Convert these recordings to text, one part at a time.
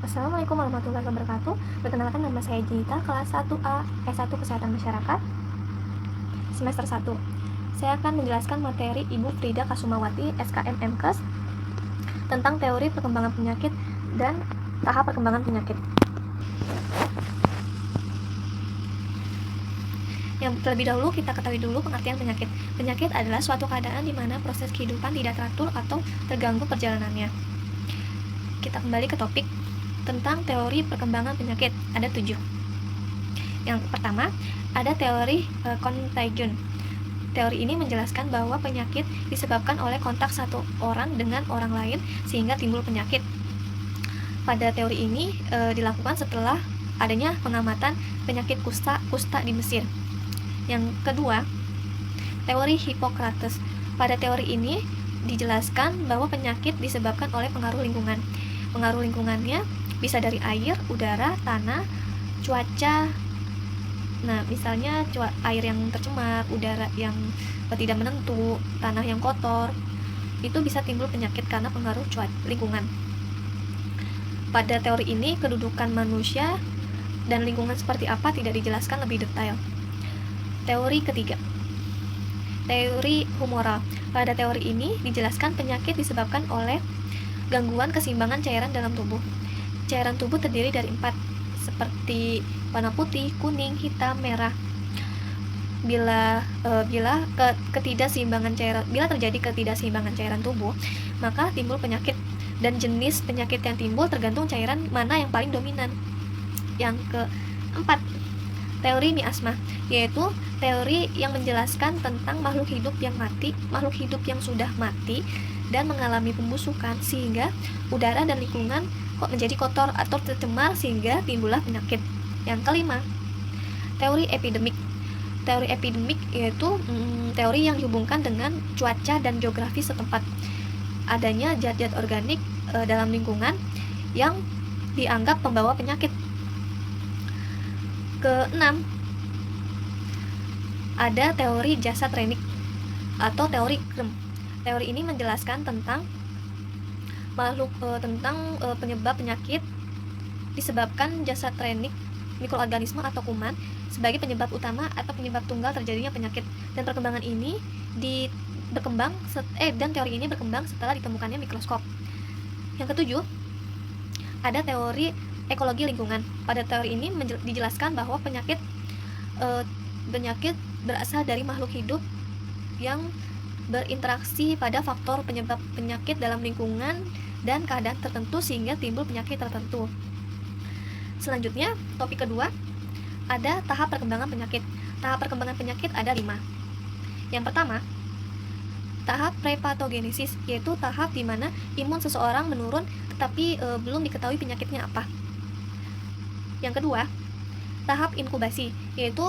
Assalamualaikum warahmatullahi wabarakatuh. Perkenalkan, nama saya Jinita, kelas 1A S1 Kesehatan Masyarakat, semester 1. Saya akan menjelaskan materi Ibu Frida Kasumawati, SKM MKes, tentang teori perkembangan penyakit dan tahap perkembangan penyakit. Yang terlebih dahulu kita ketahui dulu pengertian penyakit. Penyakit adalah suatu keadaan di mana proses kehidupan tidak teratur atau terganggu perjalanannya. Kita kembali ke topik tentang teori perkembangan penyakit. Ada 7. Yang pertama, ada teori contagion. Teori ini menjelaskan bahwa penyakit disebabkan oleh kontak satu orang dengan orang lain sehingga timbul penyakit. Pada teori ini dilakukan setelah adanya pengamatan penyakit kusta di Mesir. Yang kedua, teori Hippocrates. Pada teori ini dijelaskan bahwa penyakit disebabkan oleh pengaruh lingkungan. Pengaruh lingkungannya bisa dari air, udara, tanah, cuaca. Nah, misalnya air yang tercemar, udara yang tidak menentu, tanah yang kotor, itu bisa timbul penyakit karena pengaruh lingkungan. Pada teori ini, kedudukan manusia dan lingkungan seperti apa tidak dijelaskan lebih detail. Teori ketiga, teori humoral. Pada teori ini dijelaskan penyakit disebabkan oleh gangguan keseimbangan cairan dalam tubuh. Cairan tubuh terdiri dari 4, seperti warna putih, kuning, hitam, merah. Bila terjadi ketidakseimbangan cairan tubuh, maka timbul penyakit, dan jenis penyakit yang timbul tergantung cairan mana yang paling dominan. Yang keempat, teori miasma, yaitu teori yang menjelaskan tentang makhluk hidup yang sudah mati dan mengalami pembusukan sehingga udara dan lingkungan menjadi kotor atau tercemar sehingga timbullah penyakit. Yang kelima, teori epidemik. Teori epidemik yaitu teori yang dihubungkan dengan cuaca dan geografi setempat. Adanya zat-zat organik dalam lingkungan yang dianggap pembawa penyakit. Keenam, ada teori jasad renik atau teori Krem. Teori ini menjelaskan tentang penyebab penyakit disebabkan jasad renik mikroorganisme atau kuman sebagai penyebab utama atau penyebab tunggal terjadinya penyakit, dan perkembangan ini teori ini berkembang setelah ditemukannya mikroskop. Yang ketujuh, ada teori ekologi lingkungan. Pada teori ini dijelaskan bahwa penyakit berasal dari makhluk hidup yang berinteraksi pada faktor penyebab penyakit dalam lingkungan dan keadaan tertentu sehingga timbul penyakit tertentu. Selanjutnya, topik kedua, ada tahap perkembangan penyakit. Tahap perkembangan penyakit ada 5. Yang pertama, tahap prepatogenesis, yaitu tahap di mana imun seseorang menurun tetapi belum diketahui penyakitnya apa. Yang kedua, tahap inkubasi, yaitu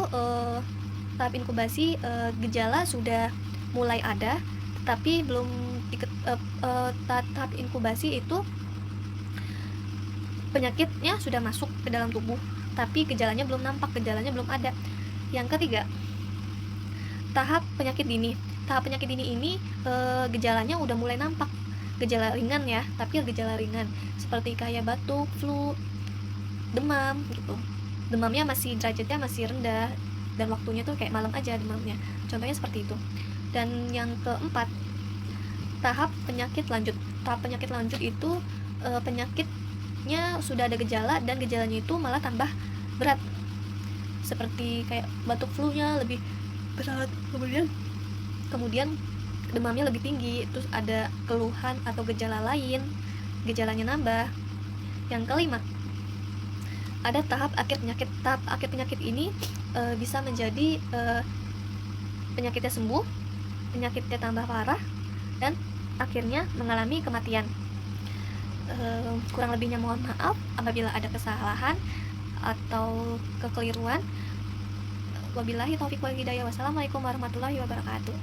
tahap inkubasi gejala sudah mulai ada tetapi belum tahap inkubasi itu penyakitnya sudah masuk ke dalam tubuh tapi gejalanya belum nampak, gejalanya belum ada. Yang ketiga, tahap penyakit dini. Tahap penyakit dini ini gejalanya udah mulai nampak, gejala ringan ya, tapi gejala ringan seperti kayak batuk, flu, demam gitu. Demamnya derajatnya masih rendah dan waktunya tuh kayak malam aja demamnya. Contohnya seperti itu. Dan yang keempat, tahap penyakit lanjut. Tahap penyakit lanjut itu penyakitnya sudah ada gejala dan gejalanya itu malah tambah berat, seperti kayak batuk, flu-nya lebih berat, kemudian demamnya lebih tinggi, terus ada keluhan atau gejala lain, gejalanya nambah. Yang kelima, ada tahap akhir penyakit. Tahap akhir penyakit ini bisa menjadi penyakitnya sembuh, penyakitnya tambah parah, dan akhirnya mengalami kematian. Kurang lebihnya mohon maaf apabila ada kesalahan atau kekeliruan. Wabillahi taufiq wal hidayah. Wassalamualaikum warahmatullahi wabarakatuh.